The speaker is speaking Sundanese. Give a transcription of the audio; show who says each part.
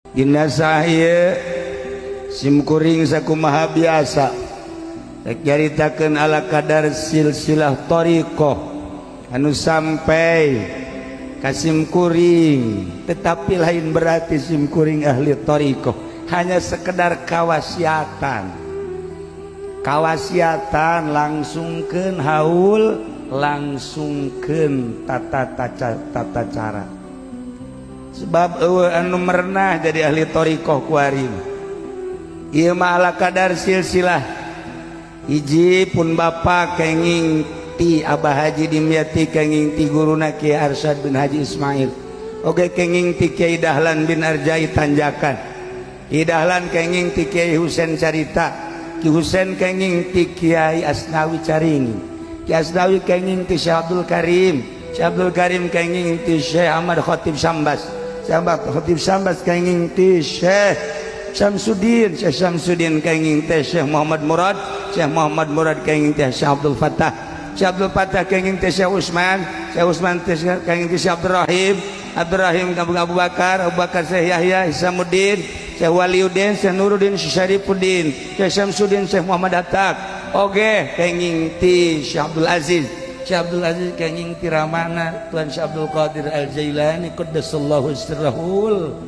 Speaker 1: Dina sahaya simkuring sakumaha biasa rek caritakeun ala kadar silsilah thariqah anu sampai ka simkuring, tetapi lain berarti simkuring ahli thariqah hanya sekedar kawasiatan langsungkeun haul, langsungkeun tata cara. Sebab anu merenah jadi ahli thariqah kuarim ieu mah ala kadar silsilah hiji pun bapa kenging ti Abah Haji Dimyati, kenging ti guruna Kiai Arsyad bin Haji Ismail, oge kenging ti Kiai Dahlan bin Arjai Tanjakan, Kiai Dahlan kenging ti Kiai Husein Carita, Ki Husein kenging ti Kiai Asnawi Caringi, Kiai Asnawi kenging ti Syekh Abdul Karim, Syekh Abdul Karim kenging ti Syekh Ahmad Khatib Syambas, Syekh Khatib Syambas kenging ti Syekh Syamsuddin, Syekh Syamsuddin kenging ti Syekh Muhammad Murad, Syekh Muhammad Murad kenging ti Syekh Abdul Fattah, Syekh Abdul Fattah kenging ti Syekh Usman, Syekh Usman kenging ti Syekh Abdul Rahim, Abdul Rahim kenging Abu Bakar, Abu Bakar Syekh Yahya Isamuddin, Syekh Waliuddin, Syekh Nuruddin, Syekh Syarifuddin, Syekh Syamsuddin, Syekh Muhammad Atak, oge kenging ti Syekh Abdul Aziz, Syekh Abdul Aziz kenging ti Ramana Tuan Syekh Abdul Qadir Al Jailani qaddasallahu sirrahul